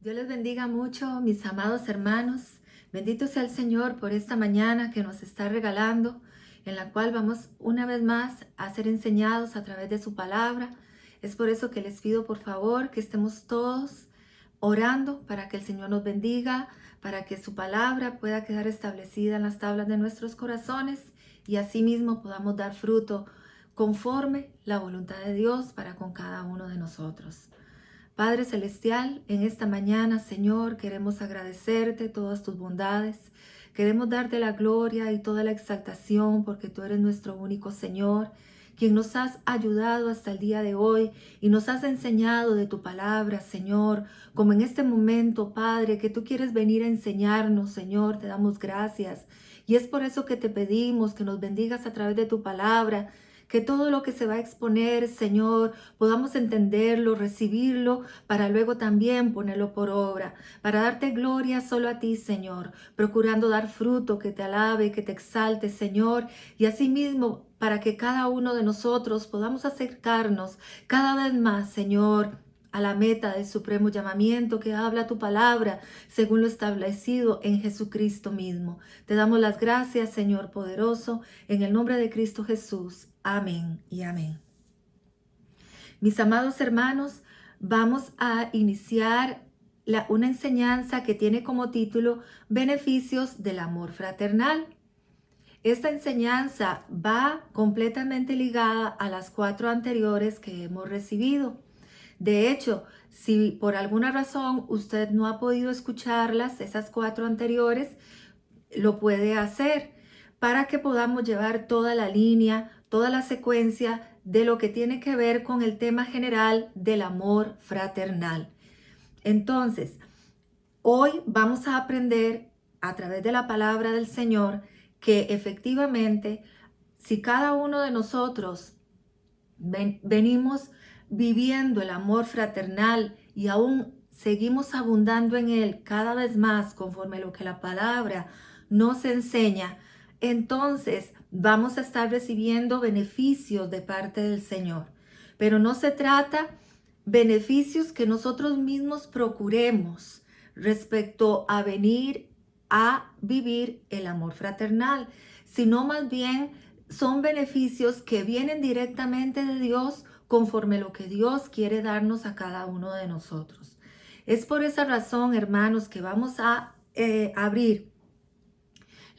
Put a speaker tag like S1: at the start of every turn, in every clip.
S1: Dios les bendiga mucho, mis amados hermanos. Bendito sea el Señor por esta mañana que nos está regalando, en la cual vamos una vez más a ser enseñados a través de su palabra. Es por eso que les pido por favor que estemos todos orando para que el Señor nos bendiga, para que su palabra pueda quedar establecida en las tablas de nuestros corazones y asimismo podamos dar fruto conforme la voluntad de Dios para con cada uno de nosotros. Padre Celestial, en esta mañana, Señor, queremos agradecerte todas tus bondades. Queremos darte la gloria y toda la exaltación porque tú eres nuestro único Señor, quien nos has ayudado hasta el día de hoy y nos has enseñado de tu palabra, Señor, como en este momento, Padre, que tú quieres venir a enseñarnos, Señor, te damos gracias. Y es por eso que te pedimos que nos bendigas a través de tu palabra, que todo lo que se va a exponer, Señor, podamos entenderlo, recibirlo, para luego también ponerlo por obra, para darte gloria solo a ti, Señor, procurando dar fruto que te alabe, que te exalte, Señor, y asimismo para que cada uno de nosotros podamos acercarnos cada vez más, Señor, a la meta del supremo llamamiento que habla tu palabra, según lo establecido en Jesucristo mismo. Te damos las gracias, Señor poderoso, en el nombre de Cristo Jesús. Amén y amén. Mis amados hermanos, vamos a iniciar una enseñanza que tiene como título Beneficios del amor fraternal. Esta enseñanza va completamente ligada a las 4 anteriores que hemos recibido. De hecho, si por alguna razón usted no ha podido escucharlas, esas 4 anteriores, lo puede hacer para que podamos llevar toda la línea, toda la secuencia de lo que tiene que ver con el tema general del amor fraternal. Entonces, hoy vamos a aprender a través de la palabra del Señor que efectivamente, si cada uno de nosotros venimos viviendo el amor fraternal y aún seguimos abundando en él cada vez más conforme lo que la palabra nos enseña, entonces vamos a estar recibiendo beneficios de parte del Señor. Pero no se trata beneficios que nosotros mismos procuremos respecto a venir a vivir el amor fraternal, sino más bien son beneficios que vienen directamente de Dios conforme lo que Dios quiere darnos a cada uno de nosotros. Es por esa razón, hermanos, que vamos a abrir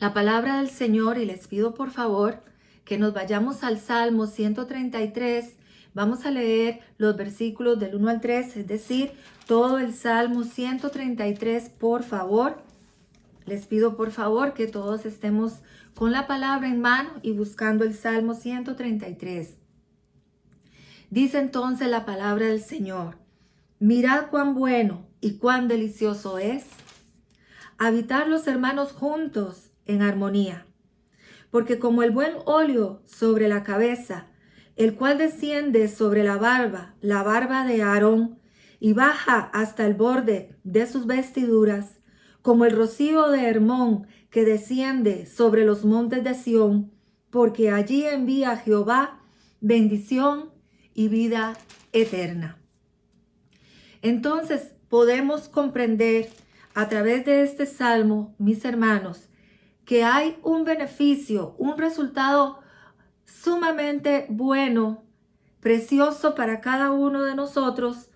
S1: la palabra del Señor y les pido por favor que nos vayamos al Salmo 133. Vamos a leer los versículos del 1 al 3, es decir, todo el Salmo 133, por favor. Les pido por favor que todos estemos con la palabra en mano y buscando el Salmo 133. Dice entonces la palabra del Señor: mirad cuán bueno y cuán delicioso es habitar los hermanos juntos en armonía. Porque como el buen óleo sobre la cabeza, el cual desciende sobre la barba de Aarón, y baja hasta el borde de sus vestiduras, como el rocío de Hermón que desciende sobre los montes de Sión, porque allí envía Jehová bendición y vida eterna. Entonces podemos comprender a través de este salmo, mis hermanos, que hay un beneficio, un resultado sumamente bueno, precioso para cada uno de nosotros,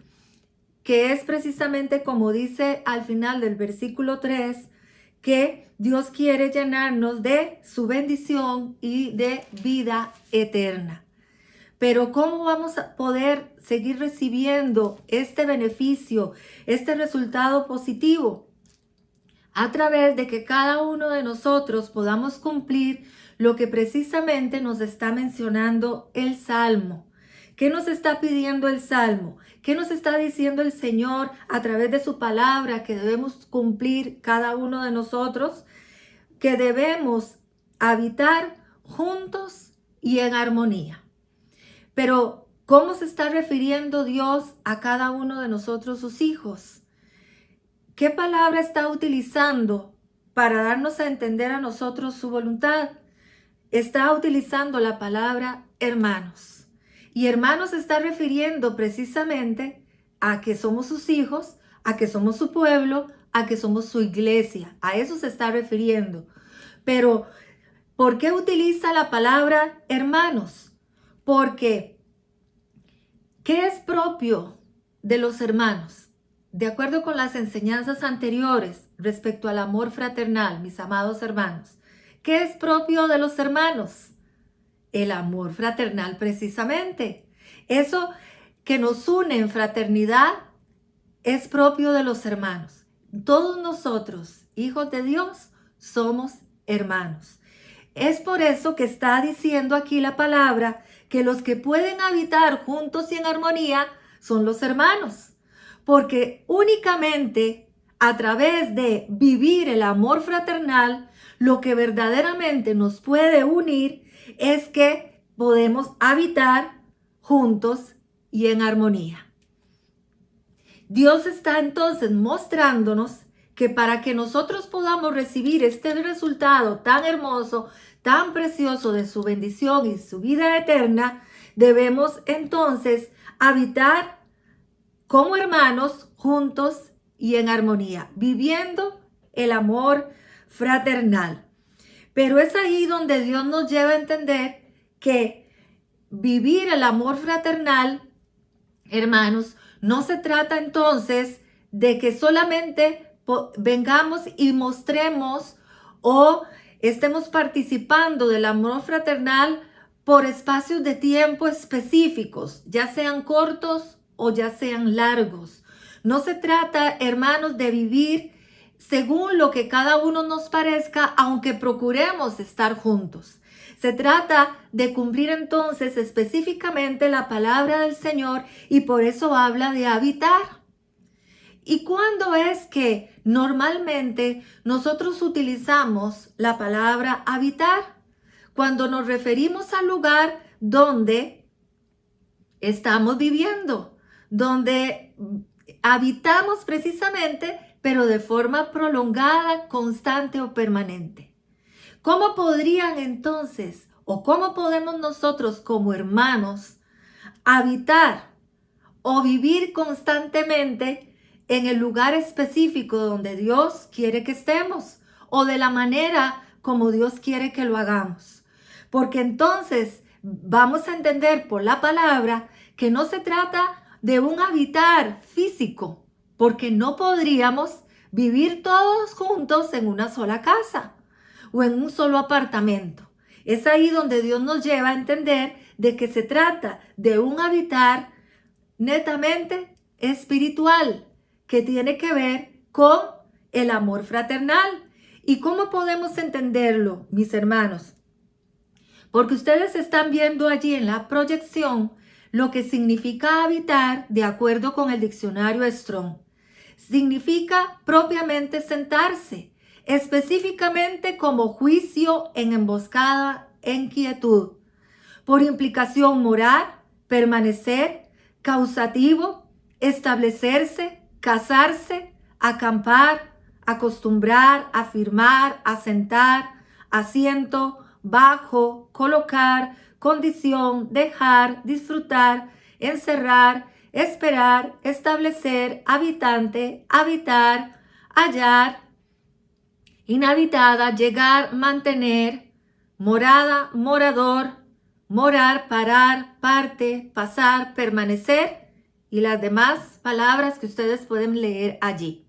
S1: que es precisamente como dice al final del versículo 3, que Dios quiere llenarnos de su bendición y de vida eterna. Pero ¿cómo vamos a poder seguir recibiendo este beneficio, este resultado positivo? A través de que cada uno de nosotros podamos cumplir lo que precisamente nos está mencionando el Salmo. ¿Qué nos está pidiendo el Salmo? ¿Qué nos está diciendo el Señor a través de su palabra que debemos cumplir cada uno de nosotros? Que debemos habitar juntos y en armonía. Pero, ¿cómo se está refiriendo Dios a cada uno de nosotros, sus hijos? ¿Qué palabra está utilizando para darnos a entender a nosotros su voluntad? Está utilizando la palabra hermanos. Y hermanos se está refiriendo precisamente a que somos sus hijos, a que somos su pueblo, a que somos su iglesia. A eso se está refiriendo. Pero, ¿por qué utiliza la palabra hermanos? Porque, ¿qué es propio de los hermanos? De acuerdo con las enseñanzas anteriores respecto al amor fraternal, mis amados hermanos, ¿qué es propio de los hermanos? El amor fraternal precisamente. Eso que nos une en fraternidad es propio de los hermanos. Todos nosotros, hijos de Dios, somos hermanos. Es por eso que está diciendo aquí la palabra que los que pueden habitar juntos y en armonía son los hermanos. Porque únicamente a través de vivir el amor fraternal, lo que verdaderamente nos puede unir es que podemos habitar juntos y en armonía. Dios está entonces mostrándonos que para que nosotros podamos recibir este resultado tan hermoso, tan precioso de su bendición y su vida eterna, debemos entonces habitar como hermanos juntos y en armonía, viviendo el amor fraternal. Pero es ahí donde Dios nos lleva a entender que vivir el amor fraternal, hermanos, no se trata entonces de que solamente vengamos y mostremos o estemos participando del amor fraternal por espacios de tiempo específicos, ya sean cortos o ya sean largos. No se trata, hermanos, de vivir según lo que cada uno nos parezca, aunque procuremos estar juntos. Se trata de cumplir entonces específicamente la palabra del Señor y por eso habla de habitar. ¿Y cuándo es que normalmente nosotros utilizamos la palabra habitar? Cuando nos referimos al lugar donde estamos viviendo, donde habitamos precisamente, pero de forma prolongada, constante o permanente. ¿Cómo podrían entonces, o cómo podemos nosotros como hermanos habitar o vivir constantemente en el lugar específico donde Dios quiere que estemos o de la manera como Dios quiere que lo hagamos? Porque entonces vamos a entender por la palabra que no se trata de un habitar físico, porque no podríamos vivir todos juntos en una sola casa o en un solo apartamento. Es ahí donde Dios nos lleva a entender de que se trata de un habitar netamente espiritual que tiene que ver con el amor fraternal. ¿Y cómo podemos entenderlo, mis hermanos? Porque ustedes están viendo allí en la proyección lo que significa habitar de acuerdo con el diccionario Strong. Significa propiamente sentarse, específicamente como juicio en emboscada, en quietud. Por implicación morar, permanecer, causativo, establecerse, casarse, acampar, acostumbrar, afirmar, asentar, asiento, bajo, colocar, condición, dejar, disfrutar, encerrar, esperar, establecer, habitante, habitar, hallar, inhabitada, llegar, mantener, morada, morador, morar, parar, parte, pasar, permanecer y las demás palabras que ustedes pueden leer allí.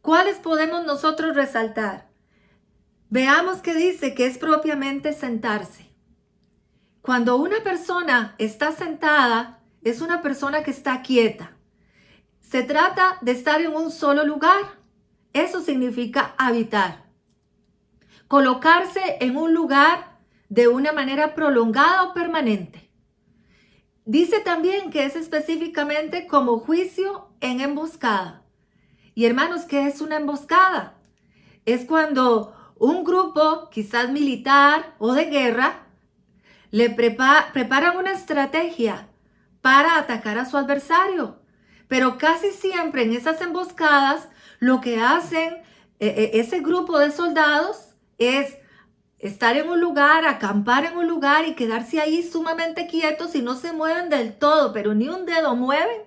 S1: ¿Cuáles podemos nosotros resaltar? Veamos que dice que es propiamente sentarse. Cuando una persona está sentada, es una persona que está quieta. Se trata de estar en un solo lugar. Eso significa habitar. Colocarse en un lugar de una manera prolongada o permanente. Dice también que es específicamente como juicio en emboscada. Y hermanos, ¿qué es una emboscada? Es cuando un grupo, quizás militar o de guerra, le preparan una estrategia para atacar a su adversario. Pero casi siempre en esas emboscadas, lo que hacen ese grupo de soldados es estar en un lugar, acampar en un lugar y quedarse ahí sumamente quietos y no se mueven del todo, pero ni un dedo mueven,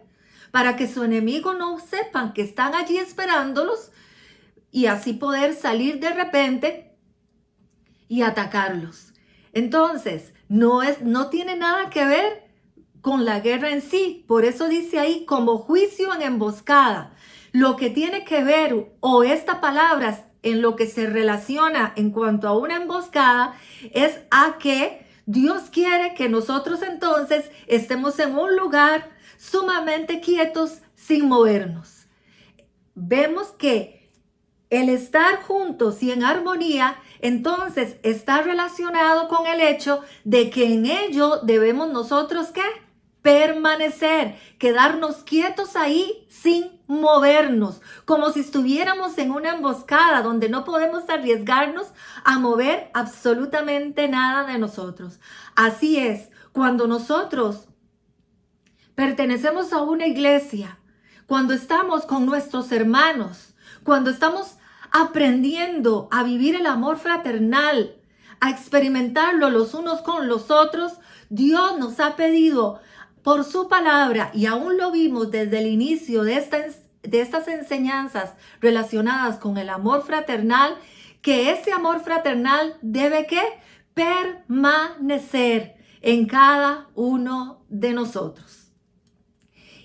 S1: para que su enemigo no sepan que están allí esperándolos y así poder salir de repente y atacarlos. Entonces, no tiene nada que ver con la guerra en sí. Por eso dice ahí como juicio en emboscada. Lo que tiene que ver, o esta palabra en lo que se relaciona en cuanto a una emboscada, es a que Dios quiere que nosotros entonces estemos en un lugar sumamente quietos sin movernos. Vemos que el estar juntos y en armonía, entonces está relacionado con el hecho de que en ello debemos nosotros, ¿qué? Permanecer, quedarnos quietos ahí sin movernos, como si estuviéramos en una emboscada donde no podemos arriesgarnos a mover absolutamente nada de nosotros. Así es, cuando nosotros pertenecemos a una iglesia, cuando estamos con nuestros hermanos, cuando estamos aprendiendo a vivir el amor fraternal, a experimentarlo los unos con los otros, Dios nos ha pedido por su palabra, y aún lo vimos desde el inicio de estas enseñanzas relacionadas con el amor fraternal, que ese amor fraternal debe ¿qué? Permanecer en cada uno de nosotros.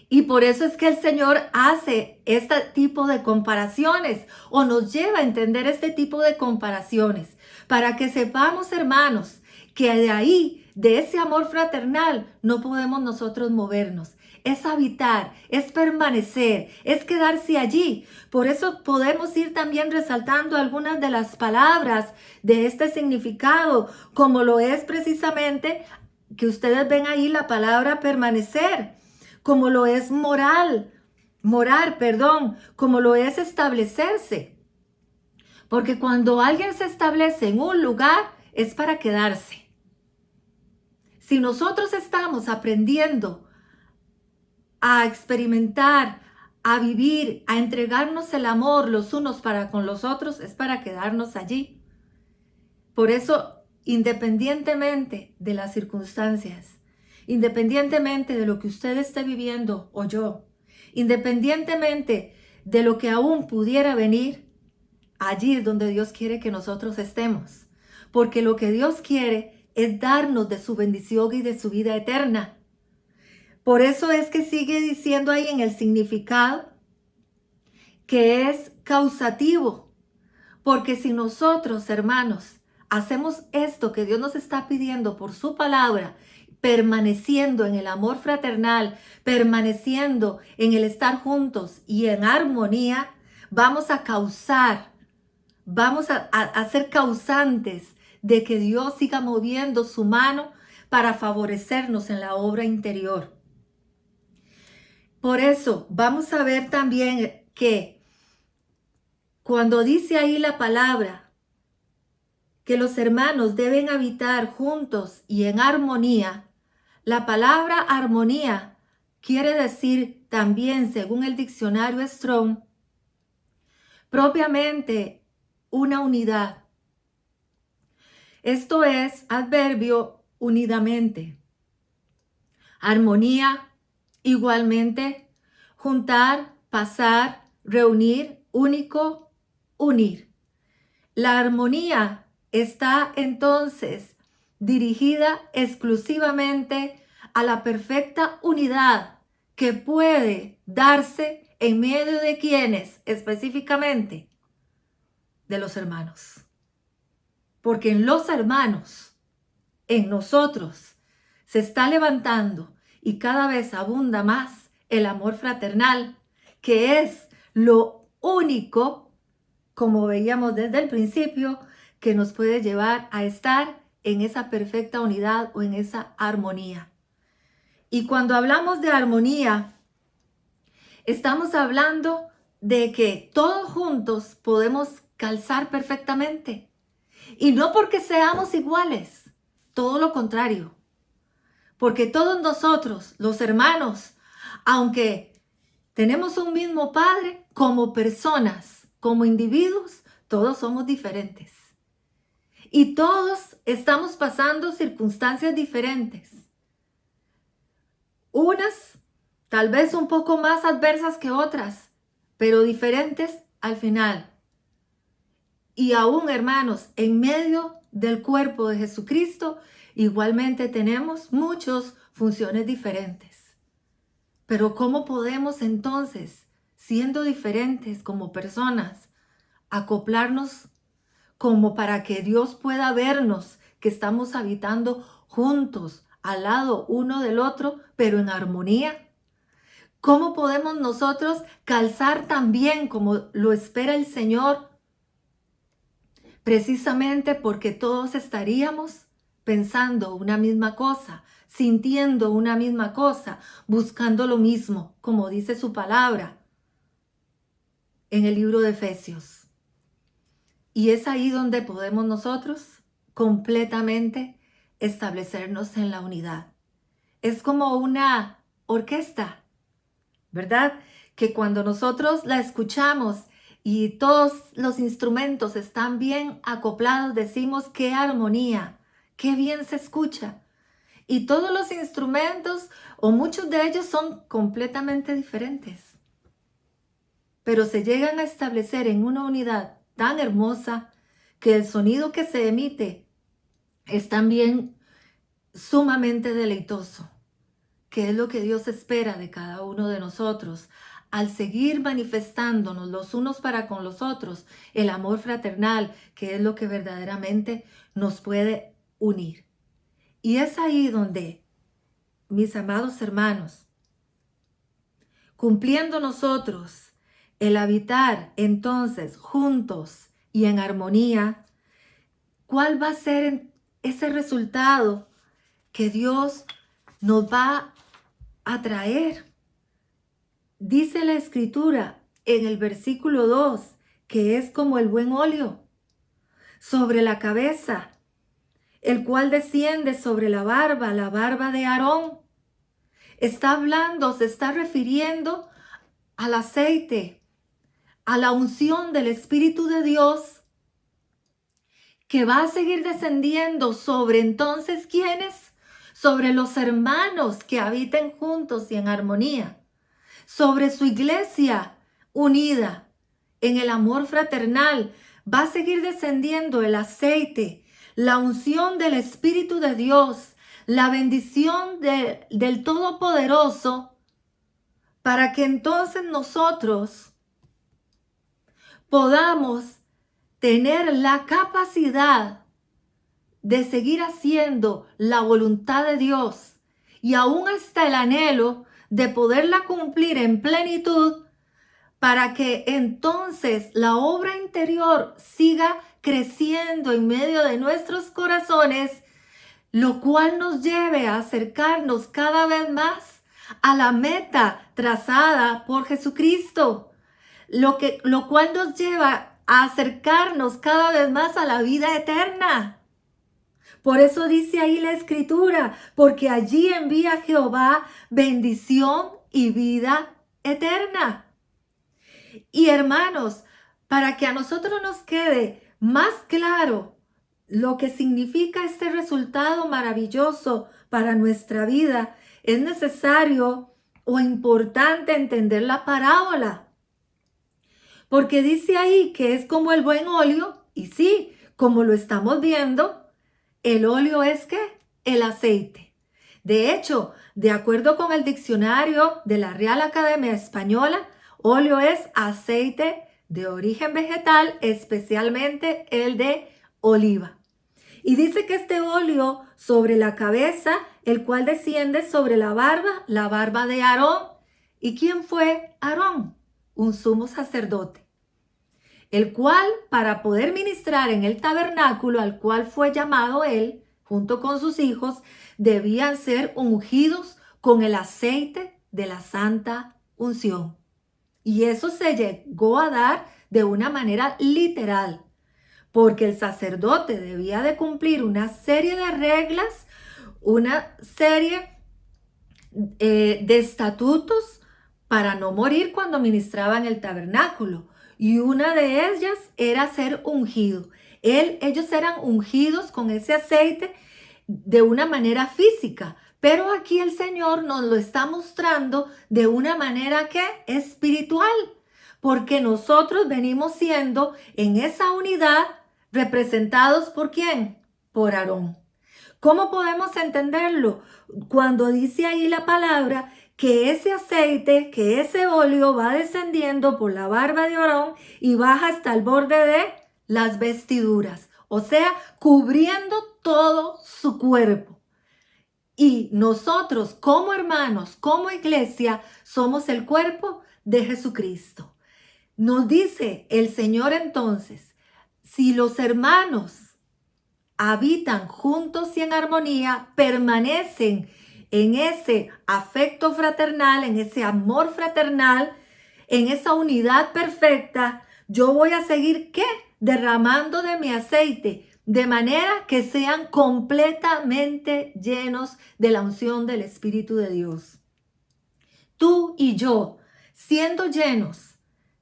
S1: Y por eso es que el Señor hace este tipo de comparaciones o nos lleva a entender este tipo de comparaciones para que sepamos, hermanos, que de ahí, de ese amor fraternal, no podemos nosotros movernos. Es habitar, es permanecer, es quedarse allí. Por eso podemos ir también resaltando algunas de las palabras de este significado, como lo es precisamente que ustedes ven ahí la palabra permanecer, como lo es morar, como lo es establecerse. Porque cuando alguien se establece en un lugar, es para quedarse. Si nosotros estamos aprendiendo a experimentar, a vivir, a entregarnos el amor los unos para con los otros, es para quedarnos allí. Por eso, independientemente de las circunstancias, independientemente de lo que usted esté viviendo o yo, independientemente de lo que aún pudiera venir, allí es donde Dios quiere que nosotros estemos. Porque lo que Dios quiere es darnos de su bendición y de su vida eterna. Por eso es que sigue diciendo ahí en el significado que es causativo. Porque si nosotros, hermanos, hacemos esto que Dios nos está pidiendo por su palabra, permaneciendo en el amor fraternal, permaneciendo en el estar juntos y en armonía, vamos a causar, vamos a ser causantes de que Dios siga moviendo su mano para favorecernos en la obra interior. Por eso vamos a ver también que cuando dice ahí la palabra que los hermanos deben habitar juntos y en armonía, la palabra armonía quiere decir también, según el diccionario Strong, propiamente una unidad. Esto es adverbio unidamente. Armonía, igualmente, juntar, pasar, reunir, único, unir. La armonía está entonces dirigida exclusivamente a la perfecta unidad que puede darse en medio de quienes, específicamente, de los hermanos. Porque en los hermanos, en nosotros, se está levantando y cada vez abunda más el amor fraternal, que es lo único, como veíamos desde el principio, que nos puede llevar a estar en esa perfecta unidad o en esa armonía. Y cuando hablamos de armonía, estamos hablando de que todos juntos podemos calzar perfectamente. Y no porque seamos iguales, todo lo contrario. Porque todos nosotros, los hermanos, aunque tenemos un mismo Padre, como personas, como individuos, todos somos diferentes. Y todos estamos pasando circunstancias diferentes. Unas tal vez un poco más adversas que otras, pero diferentes al final. Y aún, hermanos, en medio del cuerpo de Jesucristo, igualmente tenemos muchas funciones diferentes. Pero ¿cómo podemos entonces, siendo diferentes como personas, acoplarnos como para que Dios pueda vernos que estamos habitando juntos, al lado uno del otro, pero en armonía? ¿Cómo podemos nosotros calzar también como lo espera el Señor? Precisamente porque todos estaríamos pensando una misma cosa, sintiendo una misma cosa, buscando lo mismo, como dice su palabra en el libro de Efesios. Y es ahí donde podemos nosotros completamente establecernos en la unidad. Es como una orquesta, ¿verdad? Que cuando nosotros la escuchamos y todos los instrumentos están bien acoplados, decimos qué armonía, qué bien se escucha. Y todos los instrumentos, o muchos de ellos, son completamente diferentes, pero se llegan a establecer en una unidad tan hermosa que el sonido que se emite es también sumamente deleitoso, que es lo que Dios espera de cada uno de nosotros, al seguir manifestándonos los unos para con los otros, el amor fraternal, que es lo que verdaderamente nos puede unir. Y es ahí donde, mis amados hermanos, cumpliendo nosotros el habitar entonces juntos y en armonía, ¿cuál va a ser ese resultado que Dios nos va a traer? Dice la Escritura en el versículo 2 que es como el buen óleo sobre la cabeza, el cual desciende sobre la barba de Aarón. Está hablando, se está refiriendo al aceite, a la unción del Espíritu de Dios, que va a seguir descendiendo sobre entonces, ¿quiénes? Sobre los hermanos que habiten juntos y en armonía, sobre su iglesia unida en el amor fraternal. Va a seguir descendiendo el aceite, la unción del Espíritu de Dios, la bendición del Todopoderoso, para que entonces nosotros podamos tener la capacidad de seguir haciendo la voluntad de Dios y aún hasta el anhelo de poderla cumplir en plenitud, para que entonces la obra interior siga creciendo en medio de nuestros corazones, lo cual nos lleve a acercarnos cada vez más a la meta trazada por Jesucristo, lo cual nos lleva a acercarnos cada vez más a la vida eterna. Por eso dice ahí la Escritura, porque allí envía Jehová bendición y vida eterna. Y hermanos, para que a nosotros nos quede más claro lo que significa este resultado maravilloso para nuestra vida, es necesario o importante entender la parábola. Porque dice ahí que es como el buen óleo, y sí, como lo estamos viendo, el óleo es ¿qué? El aceite. De hecho, de acuerdo con el diccionario de la Real Academia Española, óleo es aceite de origen vegetal, especialmente el de oliva. Y dice que este óleo sobre la cabeza, el cual desciende sobre la barba de Aarón. ¿Y quién fue Aarón? Un sumo sacerdote, el cual para poder ministrar en el tabernáculo al cual fue llamado él, junto con sus hijos, debían ser ungidos con el aceite de la santa unción. Y eso se llegó a dar de una manera literal, porque el sacerdote debía de cumplir una serie de reglas, una serie de estatutos para no morir cuando ministraba en el tabernáculo. Y una de ellas era ser ungido. Ellos eran ungidos con ese aceite de una manera física, Pero aquí el Señor nos lo está mostrando de una manera que espiritual, porque nosotros venimos siendo en esa unidad representados ¿por quién? Por Aarón. ¿Cómo podemos entenderlo? Cuando dice ahí la palabra que ese aceite, que ese óleo va descendiendo por la barba de Aarón y baja hasta el borde de las vestiduras, o sea, cubriendo todo su cuerpo. Y nosotros como hermanos, como iglesia, somos el cuerpo de Jesucristo. Nos dice el Señor entonces, si los hermanos habitan juntos y en armonía, permanecen en ese afecto fraternal, en ese amor fraternal, en esa unidad perfecta, yo voy a seguir, ¿qué? Derramando de mi aceite, de manera que sean completamente llenos de la unción del Espíritu de Dios. Tú y yo, siendo llenos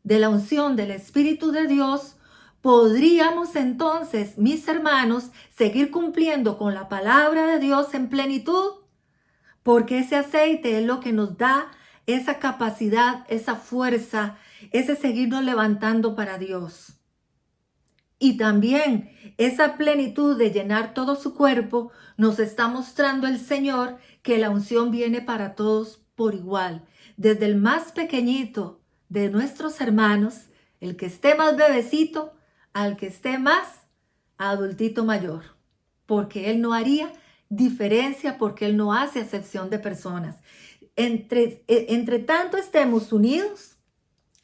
S1: de la unción del Espíritu de Dios, podríamos entonces, mis hermanos, seguir cumpliendo con la palabra de Dios en plenitud, porque ese aceite es lo que nos da esa capacidad, esa fuerza, ese seguirnos levantando para Dios. Y también esa plenitud de llenar todo su cuerpo nos está mostrando el Señor que la unción viene para todos por igual, desde el más pequeñito de nuestros hermanos, el que esté más bebecito, al que esté más adultito mayor, porque Él no haría diferencia, porque Él no hace acepción de personas. Entre tanto estemos unidos,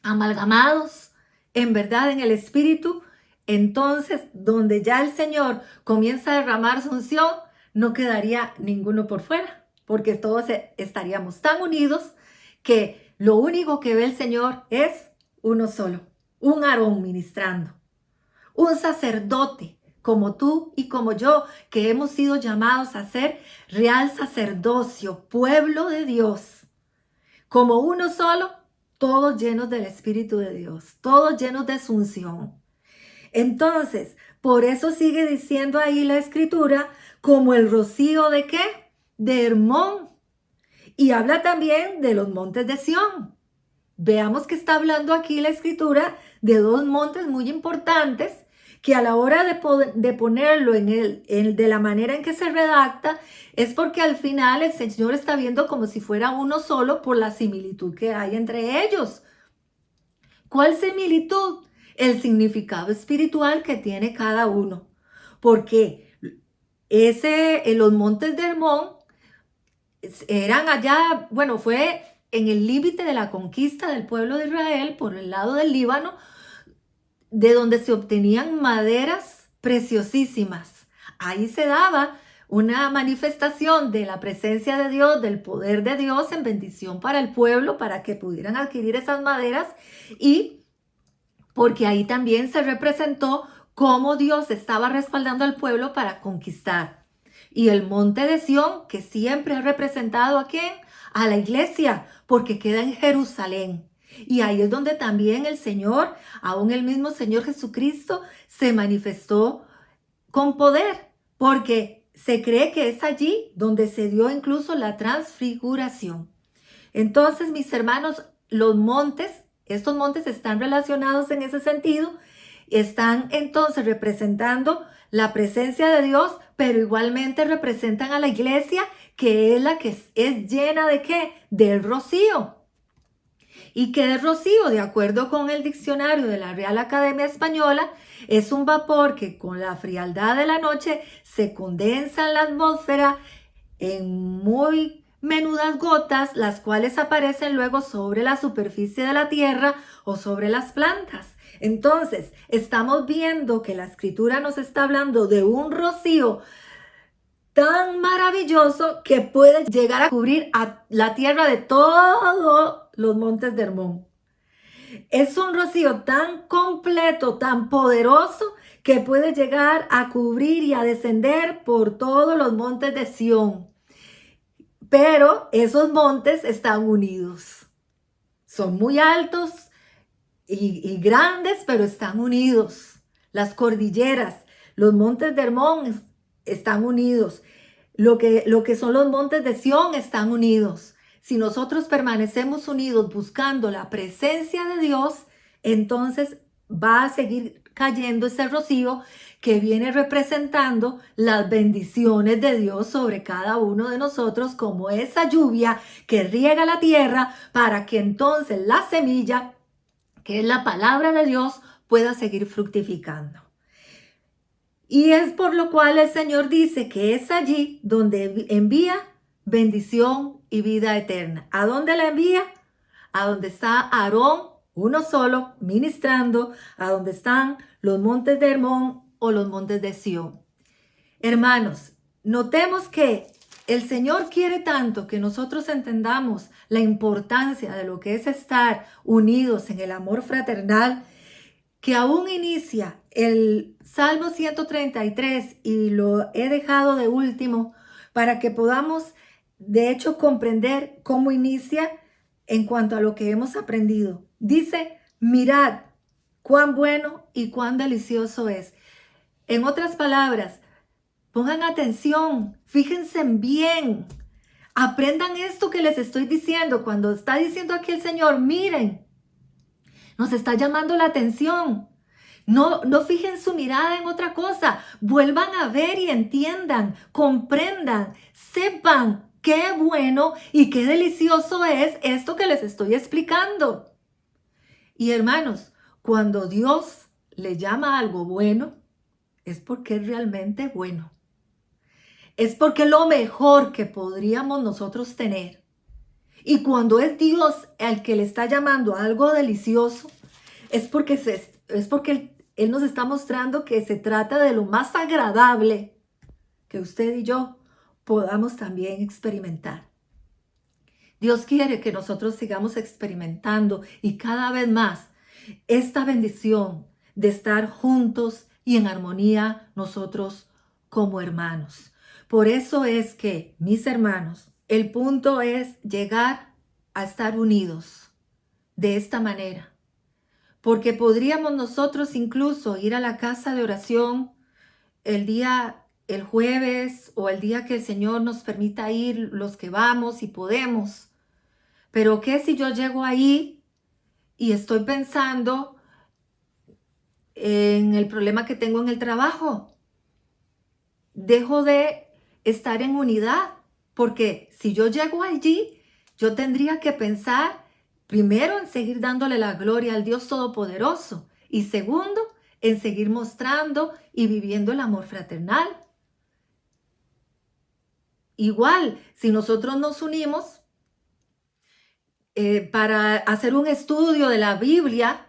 S1: amalgamados, en verdad en el Espíritu, entonces donde ya el Señor comienza a derramar su unción, no quedaría ninguno por fuera, porque todos estaríamos tan unidos que lo único que ve el Señor es uno solo, un Aarón ministrando, un sacerdote como tú y como yo, que hemos sido llamados a ser real sacerdocio, pueblo de Dios, como uno solo, todos llenos del Espíritu de Dios, todos llenos de su unción. Entonces, por eso sigue diciendo ahí la Escritura, como el rocío ¿de qué? De Hermón. Y habla también de los montes de Sión. Veamos que está hablando aquí la Escritura de dos montes muy importantes que a la hora de ponerlo de la manera en que se redacta, es porque al final el Señor está viendo como si fuera uno solo por la similitud que hay entre ellos. ¿Cuál similitud? El significado espiritual que tiene cada uno. Porque los montes de Hermón eran allá, bueno, fue en el límite de la conquista del pueblo de Israel por el lado del Líbano, de donde se obtenían maderas preciosísimas. Ahí se daba una manifestación de la presencia de Dios, del poder de Dios en bendición para el pueblo, para que pudieran adquirir esas maderas, y porque ahí también se representó cómo Dios estaba respaldando al pueblo para conquistar. Y el monte de Sión, que siempre ha representado ¿a quién? A la iglesia, porque queda en Jerusalén. Y ahí es donde también el Señor, aún el mismo Señor Jesucristo, se manifestó con poder, porque se cree que es allí donde se dio incluso la transfiguración. Entonces, mis hermanos, estos montes están relacionados en ese sentido, están entonces representando la presencia de Dios, pero igualmente representan a la iglesia, que es la que es llena ¿de qué? Del rocío. ¿Y qué es rocío? De acuerdo con el diccionario de la Real Academia Española, es un vapor que con la frialdad de la noche se condensa en la atmósfera en muy menudas gotas, las cuales aparecen luego sobre la superficie de la tierra o sobre las plantas. Entonces, estamos viendo que la Escritura nos está hablando de un rocío tan maravilloso que puede llegar a cubrir a la tierra de todos los montes de Hermón. Es un rocío tan completo, tan poderoso, que puede llegar a cubrir y a descender por todos los montes de Sión. Pero esos montes están unidos. Son muy altos y grandes, pero están unidos. Las cordilleras, los montes de Hermón están unidos. Lo que son los montes de Sión están unidos. Si nosotros permanecemos unidos buscando la presencia de Dios, entonces va a seguir cayendo ese rocío que viene representando las bendiciones de Dios sobre cada uno de nosotros, como esa lluvia que riega la tierra para que entonces la semilla, que es la palabra de Dios, pueda seguir fructificando. Y es por lo cual el Señor dice que es allí donde envía bendición y vida eterna. ¿A dónde la envía? A donde está Aarón, uno solo, ministrando, a donde están los montes de Hermón o los montes de Sión. Hermanos, notemos que el Señor quiere tanto que nosotros entendamos la importancia de lo que es estar unidos en el amor fraternal, que aún inicia el Salmo 133 y lo he dejado de último para que podamos de hecho comprender cómo inicia en cuanto a lo que hemos aprendido. Dice, mirad cuán bueno y cuán delicioso es. En otras palabras, pongan atención, fíjense bien, aprendan esto que les estoy diciendo. Cuando está diciendo aquí el Señor, miren, nos está llamando la atención. No fijen su mirada en otra cosa. Vuelvan a ver y entiendan, comprendan, sepan qué bueno y qué delicioso es esto que les estoy explicando. Y hermanos, cuando Dios le llama algo bueno, es porque es realmente bueno. Es porque es lo mejor que podríamos nosotros tener. Y cuando es Dios el que le está llamando a algo delicioso, es porque Él nos está mostrando que se trata de lo más agradable que usted y yo podamos también experimentar. Dios quiere que nosotros sigamos experimentando y cada vez más esta bendición de estar juntos y en armonía nosotros como hermanos. Por eso es que, mis hermanos, el punto es llegar a estar unidos de esta manera. Porque podríamos nosotros incluso ir a la casa de oración el jueves o el día que el Señor nos permita ir, los que vamos y podemos. Pero ¿qué si yo llego ahí y estoy pensando en el problema que tengo en el trabajo? Dejo de estar en unidad, porque si yo llego allí, yo tendría que pensar primero en seguir dándole la gloria al Dios Todopoderoso y segundo, en seguir mostrando y viviendo el amor fraternal. Igual, si nosotros nos unimos para hacer un estudio de la Biblia,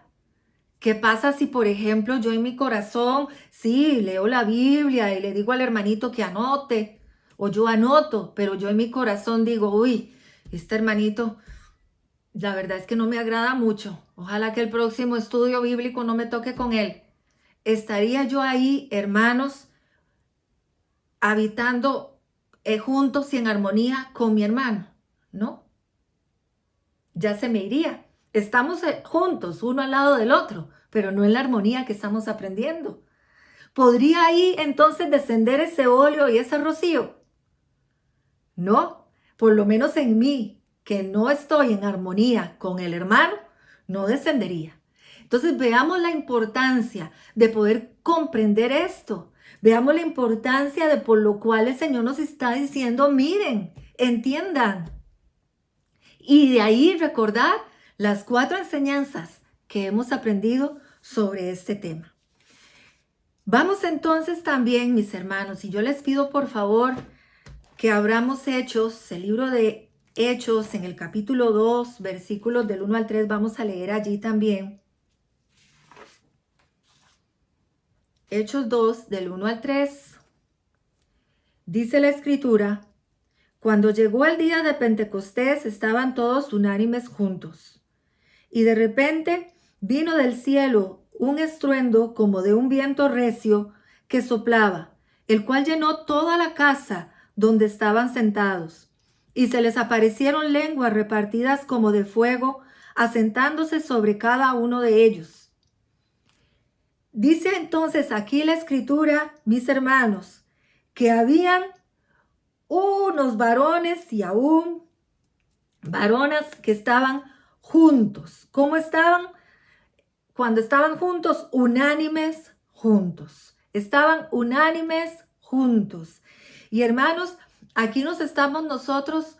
S1: ¿qué pasa si, por ejemplo, yo en mi corazón, sí, leo la Biblia y le digo al hermanito que anote, o yo anoto, pero yo en mi corazón digo, uy, este hermanito, la verdad es que no me agrada mucho. Ojalá que el próximo estudio bíblico no me toque con él. ¿Estaría yo ahí, hermanos, habitando juntos y en armonía con mi hermano? No, ya se me iría. Estamos juntos, uno al lado del otro, pero no en la armonía que estamos aprendiendo. ¿Podría ahí entonces descender ese óleo y ese rocío? No, por lo menos en mí, que no estoy en armonía con el hermano, no descendería. Entonces veamos la importancia de poder comprender esto. Veamos la importancia de por lo cual el Señor nos está diciendo, miren, entiendan. Y de ahí recordar las 4 enseñanzas que hemos aprendido sobre este tema. Vamos entonces también, mis hermanos, y yo les pido por favor que abramos Hechos, el libro de Hechos en el capítulo 2, versículos del 1 al 3, vamos a leer allí también. Hechos 2, del 1 al 3, dice la Escritura, cuando llegó el día de Pentecostés estaban todos unánimes juntos. Y de repente vino del cielo un estruendo como de un viento recio que soplaba, el cual llenó toda la casa donde estaban sentados. Y se les aparecieron lenguas repartidas como de fuego, asentándose sobre cada uno de ellos. Dice entonces aquí la Escritura, mis hermanos, que habían unos varones y aún varonas que estaban juntos. ¿Cómo estaban? Cuando estaban juntos, unánimes juntos. Estaban unánimes juntos. Y hermanos, aquí nos estamos nosotros,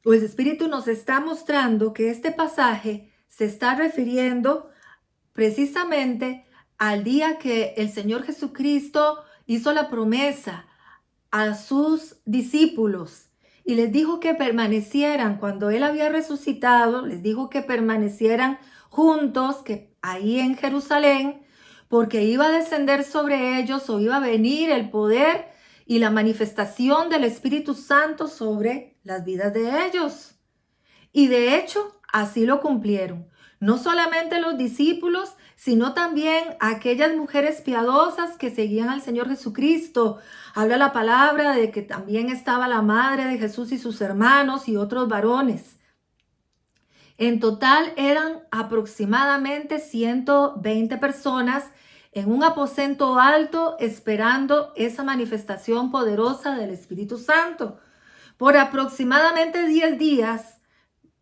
S1: o el Espíritu nos está mostrando que este pasaje se está refiriendo precisamente al día que el Señor Jesucristo hizo la promesa a sus discípulos y les dijo que permanecieran cuando Él había resucitado, les dijo que permanecieran juntos, que ahí en Jerusalén, porque iba a descender sobre ellos o iba a venir el poder y la manifestación del Espíritu Santo sobre las vidas de ellos. Y de hecho, así lo cumplieron. No solamente los discípulos, sino también aquellas mujeres piadosas que seguían al Señor Jesucristo. Habla la palabra de que también estaba la madre de Jesús y sus hermanos y otros varones. En total eran aproximadamente 120 personas en un aposento alto esperando esa manifestación poderosa del Espíritu Santo. Por aproximadamente 10 días,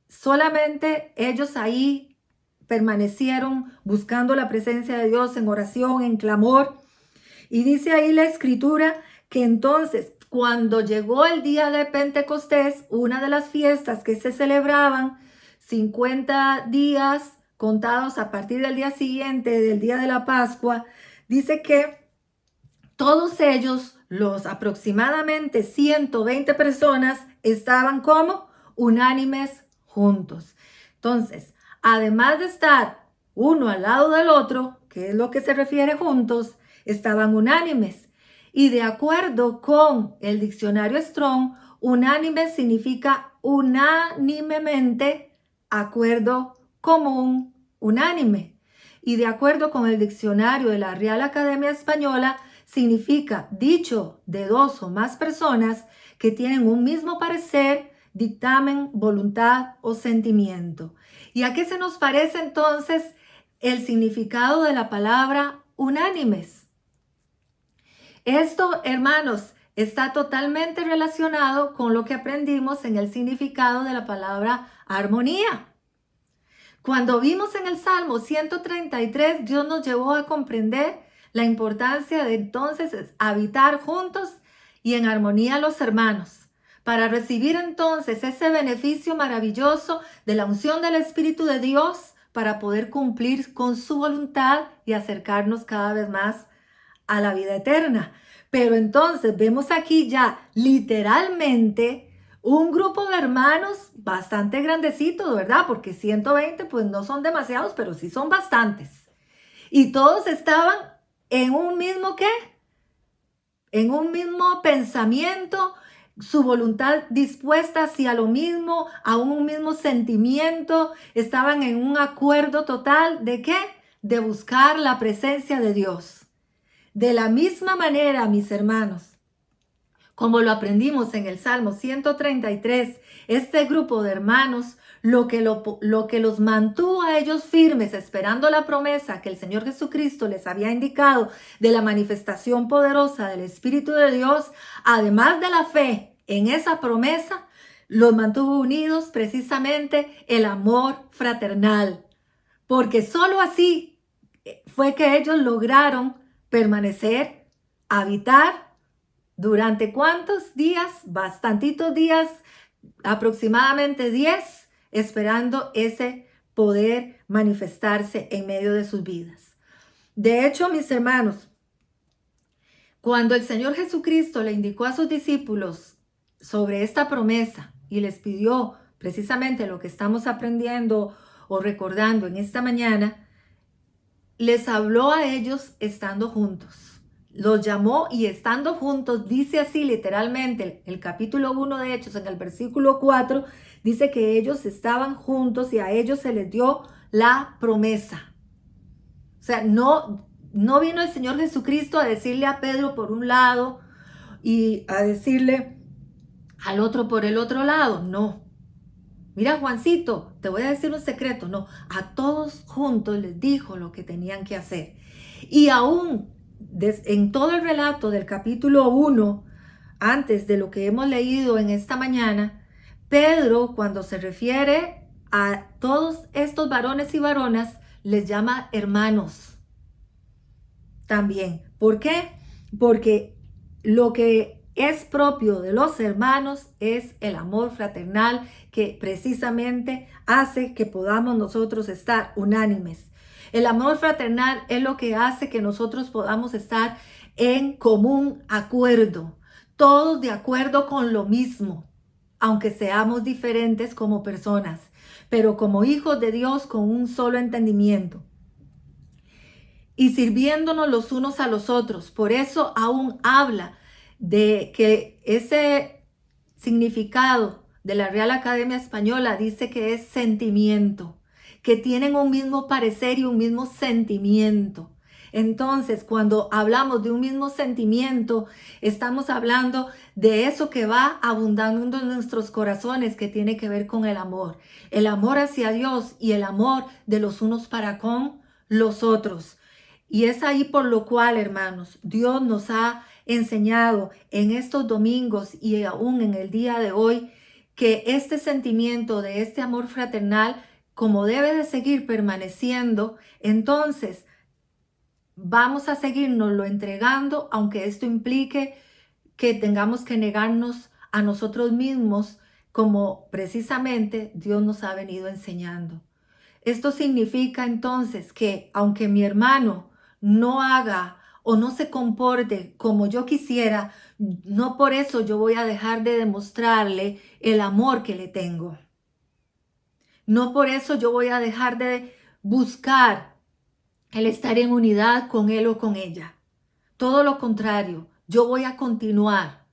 S1: solamente ellos ahí permanecieron buscando la presencia de Dios en oración, en clamor. Y dice ahí la Escritura que entonces, cuando llegó el día de Pentecostés, una de las fiestas que se celebraban, 50 días contados a partir del día siguiente, del día de la Pascua, dice que todos ellos, los aproximadamente 120 personas, estaban como unánimes juntos. Entonces, además de estar uno al lado del otro, que es lo que se refiere juntos, estaban unánimes. Y de acuerdo con el diccionario Strong, unánime significa unánimemente, acuerdo común, unánime. Y de acuerdo con el diccionario de la Real Academia Española, significa dicho de dos o más personas que tienen un mismo parecer, dictamen, voluntad o sentimiento. ¿Y a qué se nos parece entonces el significado de la palabra unánimes? Esto, hermanos, está totalmente relacionado con lo que aprendimos en el significado de la palabra armonía. Cuando vimos en el Salmo 133, Dios nos llevó a comprender la importancia de entonces habitar juntos y en armonía los hermanos, para recibir entonces ese beneficio maravilloso de la unción del Espíritu de Dios para poder cumplir con su voluntad y acercarnos cada vez más a la vida eterna. Pero entonces vemos aquí ya literalmente un grupo de hermanos bastante grandecito, ¿verdad? Porque 120 pues no son demasiados, pero sí son bastantes. Y todos estaban en un mismo ¿qué? En un mismo pensamiento, su voluntad dispuesta hacia lo mismo, a un mismo sentimiento, estaban en un acuerdo total ¿de qué? De buscar la presencia de Dios. De la misma manera, mis hermanos, como lo aprendimos en el Salmo 133, este grupo de hermanos, lo que los mantuvo a ellos firmes, esperando la promesa que el Señor Jesucristo les había indicado de la manifestación poderosa del Espíritu de Dios, además de la fe en esa promesa, los mantuvo unidos precisamente el amor fraternal, porque solo así fue que ellos lograron permanecer, habitar, ¿durante cuántos días? Bastantitos días, aproximadamente 10, esperando ese poder manifestarse en medio de sus vidas. De hecho, mis hermanos, cuando el Señor Jesucristo le indicó a sus discípulos sobre esta promesa y les pidió precisamente lo que estamos aprendiendo o recordando en esta mañana, les habló a ellos estando juntos. Los llamó y estando juntos, dice así literalmente el capítulo 1 de Hechos, en el versículo 4, dice que ellos estaban juntos y a ellos se les dio la promesa. O sea, no vino el Señor Jesucristo a decirle a Pedro por un lado y a decirle al otro por el otro lado, no. Mira, Juancito, te voy a decir un secreto. No, a todos juntos les dijo lo que tenían que hacer. Y aún en todo el relato del capítulo 1 antes de lo que hemos leído en esta mañana, Pedro, cuando se refiere a todos estos varones y varonas, les llama hermanos también. ¿Por qué? Porque lo que es propio de los hermanos es el amor fraternal que precisamente hace que podamos nosotros estar unánimes. El amor fraternal es lo que hace que nosotros podamos estar en común acuerdo, todos de acuerdo con lo mismo, aunque seamos diferentes como personas, pero como hijos de Dios con un solo entendimiento y sirviéndonos los unos a los otros. Por eso aún habla de que ese significado de la Real Academia Española dice que es sentimiento, que tienen un mismo parecer y un mismo sentimiento. Entonces, cuando hablamos de un mismo sentimiento, estamos hablando de eso que va abundando en nuestros corazones, que tiene que ver con el amor hacia Dios y el amor de los unos para con los otros. Y es ahí por lo cual, hermanos, Dios nos ha enseñado en estos domingos y aún en el día de hoy que este sentimiento de este amor fraternal, como debe de seguir permaneciendo, entonces vamos a seguirnoslo entregando, aunque esto implique que tengamos que negarnos a nosotros mismos, como precisamente Dios nos ha venido enseñando. Esto significa entonces que aunque mi hermano no haga o no se comporte como yo quisiera, no por eso yo voy a dejar de demostrarle el amor que le tengo. No por eso yo voy a dejar de buscar el estar en unidad con él o con ella. Todo lo contrario, yo voy a continuar,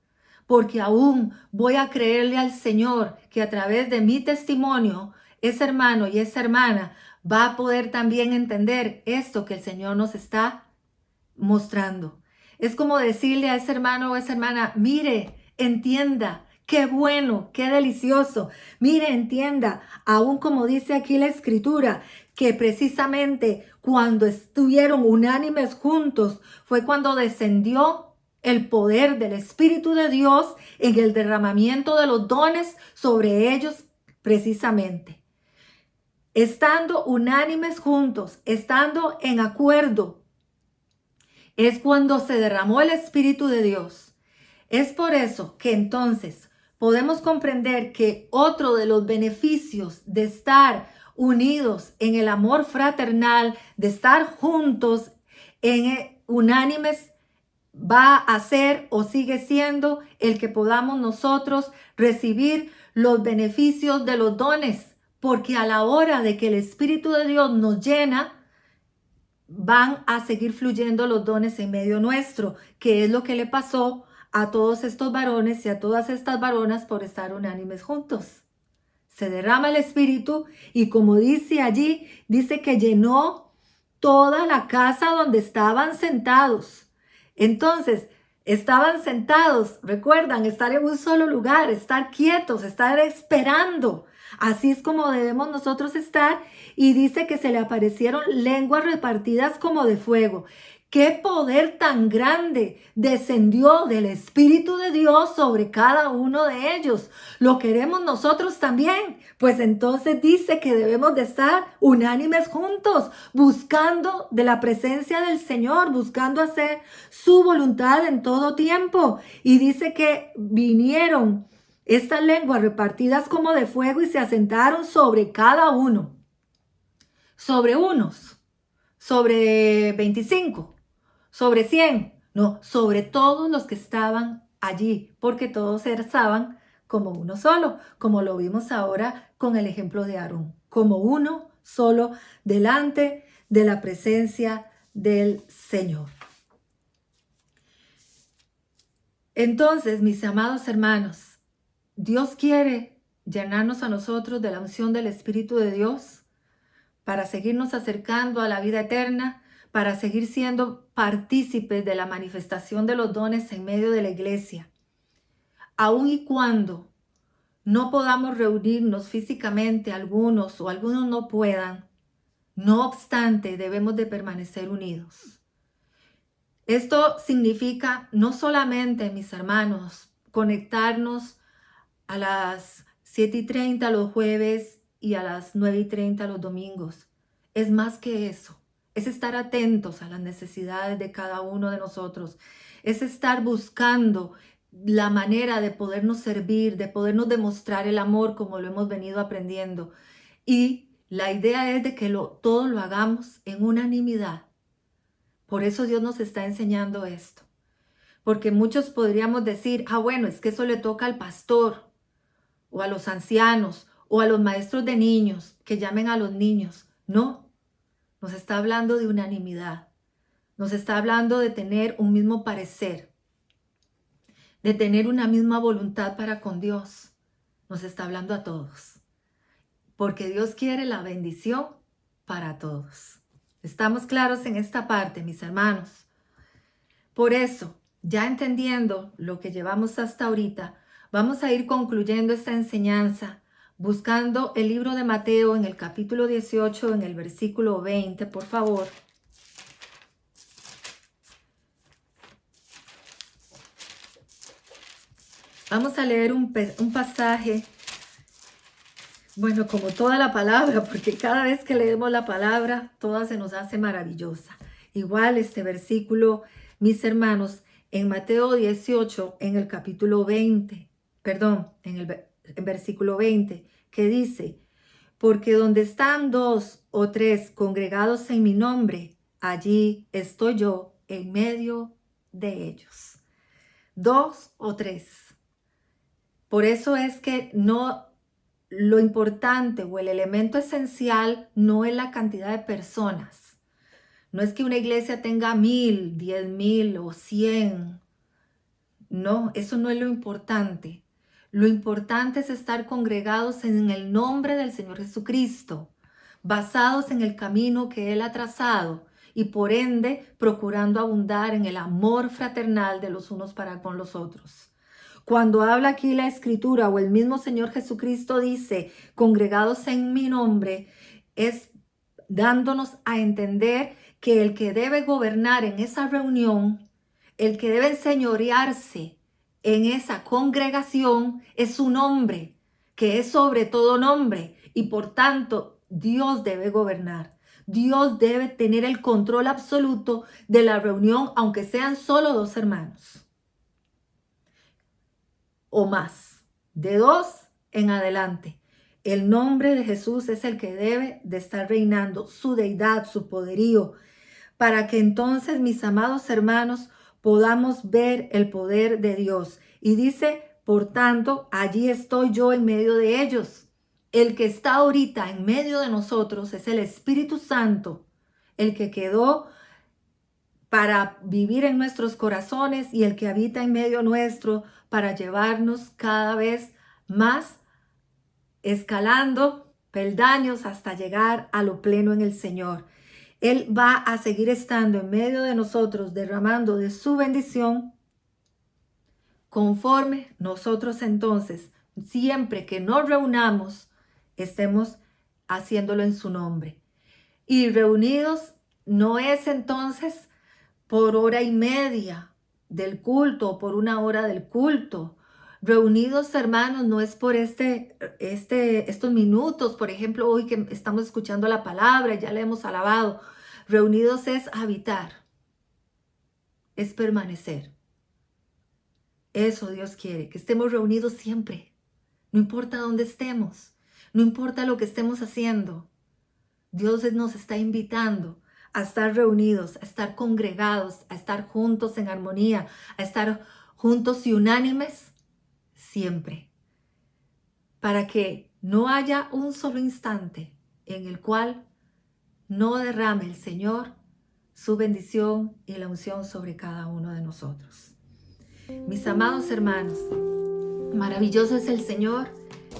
S1: porque aún voy a creerle al Señor que a través de mi testimonio, ese hermano y esa hermana va a poder también entender esto que el Señor nos está mostrando. Es como decirle a ese hermano o esa hermana, mire, entienda, qué bueno, qué delicioso. Mire, entienda, aún como dice aquí la Escritura, que precisamente cuando estuvieron unánimes juntos fue cuando descendió el poder del Espíritu de Dios en el derramamiento de los dones sobre ellos precisamente. Estando unánimes juntos, estando en acuerdo, es cuando se derramó el Espíritu de Dios. Es por eso que entonces podemos comprender que otro de los beneficios de estar unidos en el amor fraternal, de estar juntos en unánimes, va a ser o sigue siendo el que podamos nosotros recibir los beneficios de los dones, porque a la hora de que el Espíritu de Dios nos llena, van a seguir fluyendo los dones en medio nuestro, que es lo que le pasó a todos estos varones y a todas estas varonas por estar unánimes juntos. Se derrama el Espíritu y como dice allí, dice que llenó toda la casa donde estaban sentados. Entonces, estaban sentados, recuerdan, estar en un solo lugar, estar quietos, estar esperando. Así es como debemos nosotros estar. Y dice que se le aparecieron lenguas repartidas como de fuego. ¡Qué poder tan grande descendió del Espíritu de Dios sobre cada uno de ellos! ¿Lo queremos nosotros también? Pues entonces dice que debemos de estar unánimes juntos, buscando de la presencia del Señor, buscando hacer su voluntad en todo tiempo. Y dice que vinieron estas lenguas repartidas como de fuego y se asentaron sobre cada uno. Sobre unos, sobre 25, sobre 100, no, sobre todos los que estaban allí, porque todos estaban como uno solo, como lo vimos ahora con el ejemplo de Aarón, como uno solo delante de la presencia del Señor. Entonces, mis amados hermanos, Dios quiere llenarnos a nosotros de la unción del Espíritu de Dios para seguirnos acercando a la vida eterna, para seguir siendo partícipes de la manifestación de los dones en medio de la iglesia. Aun y cuando no podamos reunirnos físicamente algunos o algunos no puedan, no obstante debemos de permanecer unidos. Esto significa no solamente, mis hermanos, conectarnos a las 7:30 los jueves y a las 9:30 los domingos. Es más que eso. Es estar atentos a las necesidades de cada uno de nosotros. Es estar buscando la manera de podernos servir, de podernos demostrar el amor como lo hemos venido aprendiendo. Y la idea es de que todo lo hagamos en unanimidad. Por eso Dios nos está enseñando esto. Porque muchos podríamos decir, bueno, es que eso le toca al pastor, o a los ancianos, o a los maestros de niños, que llamen a los niños. No, nos está hablando de unanimidad. Nos está hablando de tener un mismo parecer, de tener una misma voluntad para con Dios. Nos está hablando a todos. Porque Dios quiere la bendición para todos. ¿Estamos claros en esta parte, mis hermanos? Por eso, ya entendiendo lo que llevamos hasta ahorita, vamos a ir concluyendo esta enseñanza buscando el libro de Mateo en el capítulo 18, en el versículo 20, por favor. Vamos a leer un pasaje, bueno, como toda la palabra, porque cada vez que leemos la palabra, toda se nos hace maravillosa. Igual este versículo, mis hermanos, en Mateo 18, en el capítulo 20, en versículo 20, que dice, porque donde están 2 o 3 congregados en mi nombre, allí estoy yo en medio de ellos. 2 o 3. Por eso es que lo importante o el elemento esencial no es la cantidad de personas. No es que una iglesia tenga 1000, 10,000 o 100. No, eso no es lo importante. Lo importante es estar congregados en el nombre del Señor Jesucristo, basados en el camino que Él ha trazado y por ende procurando abundar en el amor fraternal de los unos para con los otros. Cuando habla aquí la Escritura o el mismo Señor Jesucristo dice, congregados en mi nombre, es dándonos a entender que el que debe gobernar en esa reunión, el que debe enseñorearse en esa congregación es su nombre, que es sobre todo nombre, y por tanto Dios debe gobernar. Dios debe tener el control absoluto de la reunión, aunque sean solo 2 hermanos o más, de 2 en adelante. El nombre de Jesús es el que debe de estar reinando, su deidad, su poderío, para que entonces, mis amados hermanos, podamos ver el poder de Dios. Y dice, por tanto, allí estoy yo en medio de ellos. El que está ahorita en medio de nosotros es el Espíritu Santo, el que quedó para vivir en nuestros corazones y el que habita en medio nuestro para llevarnos cada vez más escalando peldaños hasta llegar a lo pleno en el Señor. Él va a seguir estando en medio de nosotros, derramando de su bendición, conforme nosotros entonces, siempre que nos reunamos, estemos haciéndolo en su nombre. Y reunidos no es entonces por hora y media del culto o por una hora del culto. Reunidos, hermanos, no es por estos minutos, por ejemplo, hoy que estamos escuchando la palabra, ya la hemos alabado. Reunidos es habitar, es permanecer. Eso Dios quiere, que estemos reunidos siempre. No importa dónde estemos, no importa lo que estemos haciendo. Dios nos está invitando a estar reunidos, a estar congregados, a estar juntos en armonía, a estar juntos y unánimes siempre. Para que no haya un solo instante en el cual no derrame el Señor su bendición y la unción sobre cada uno de nosotros. Mis amados hermanos, maravilloso es el Señor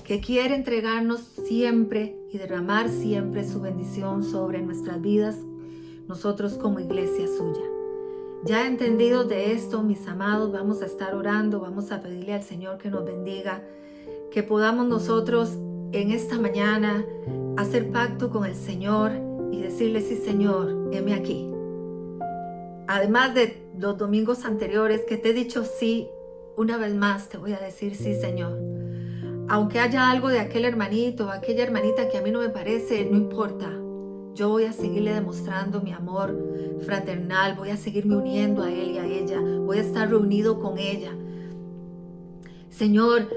S1: que quiere entregarnos siempre y derramar siempre su bendición sobre nuestras vidas, nosotros como iglesia suya. Ya entendidos de esto, mis amados, vamos a estar orando, vamos a pedirle al Señor que nos bendiga, que podamos nosotros en esta mañana hacer pacto con el Señor y decirle, sí Señor, heme aquí. Además de los domingos anteriores que te he dicho sí una vez más te voy a decir sí, Señor. Aunque haya algo de aquel hermanito o aquella hermanita que a mí no me parece, no importa. Yo voy a seguirle demostrando mi amor fraternal, voy a seguirme uniendo a él y a ella, voy a estar reunido con ella. Señor,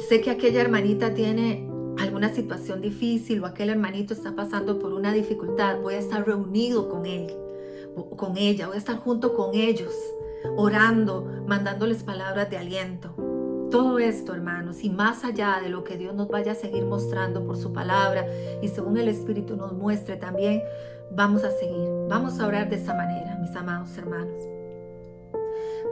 S1: sé que aquella hermanita tiene alguna situación difícil o aquel hermanito está pasando por una dificultad, voy a estar reunido con él, con ella, voy a estar junto con ellos, orando, mandándoles palabras de aliento. Todo esto, hermanos, y más allá de lo que Dios nos vaya a seguir mostrando por su palabra y según el Espíritu nos muestre también, vamos a seguir, vamos a orar de esa manera, mis amados hermanos.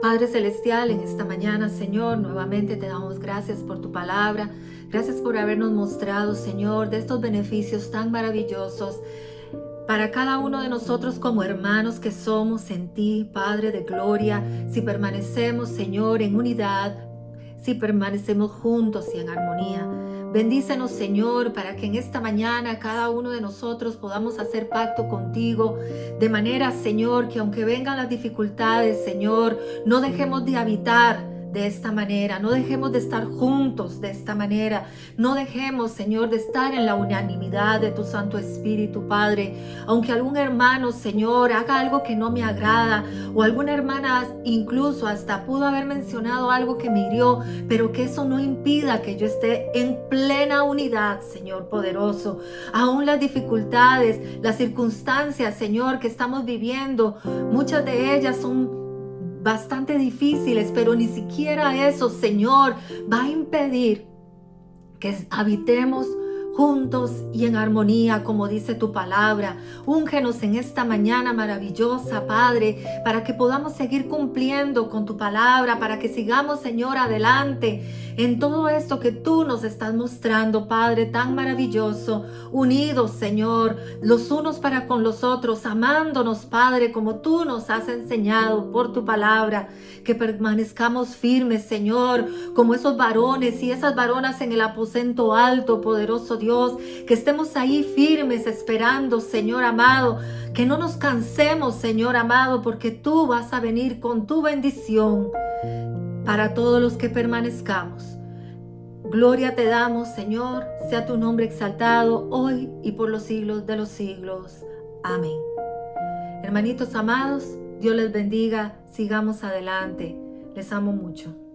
S1: Padre Celestial, en esta mañana, Señor, nuevamente te damos gracias por tu palabra, gracias por habernos mostrado, Señor, de estos beneficios tan maravillosos para cada uno de nosotros como hermanos que somos en ti, Padre de gloria, si permanecemos, Señor, en unidad, si permanecemos juntos y en armonía. Bendícenos, Señor, para que en esta mañana cada uno de nosotros podamos hacer pacto contigo, de manera, Señor, que aunque vengan las dificultades, Señor, no dejemos de habitar de esta manera, no dejemos de estar juntos de esta manera, no dejemos, Señor, de estar en la unanimidad de tu Santo Espíritu, Padre. Aunque algún hermano, Señor, haga algo que no me agrada, o alguna hermana incluso hasta pudo haber mencionado algo que me hirió, pero que eso no impida que yo esté en plena unidad, Señor poderoso. Aún las dificultades, las circunstancias, Señor, que estamos viviendo, muchas de ellas son bastante difíciles, pero ni siquiera eso, Señor, va a impedir que habitemos juntos y en armonía, como dice tu palabra. Úngenos en esta mañana maravillosa, Padre, para que podamos seguir cumpliendo con tu palabra, para que sigamos, Señor, adelante en todo esto que tú nos estás mostrando, Padre, tan maravilloso, unidos, Señor, los unos para con los otros, amándonos, Padre, como tú nos has enseñado por tu palabra, que permanezcamos firmes, Señor, como esos varones y esas varonas en el aposento alto, poderoso Dios, que estemos ahí firmes esperando, Señor amado, que no nos cansemos, Señor amado, porque tú vas a venir con tu bendición para todos los que permanezcamos. Gloria te damos, Señor, sea tu nombre exaltado hoy y por los siglos de los siglos. Amén. Hermanitos amados, Dios les bendiga, sigamos adelante. Les amo mucho.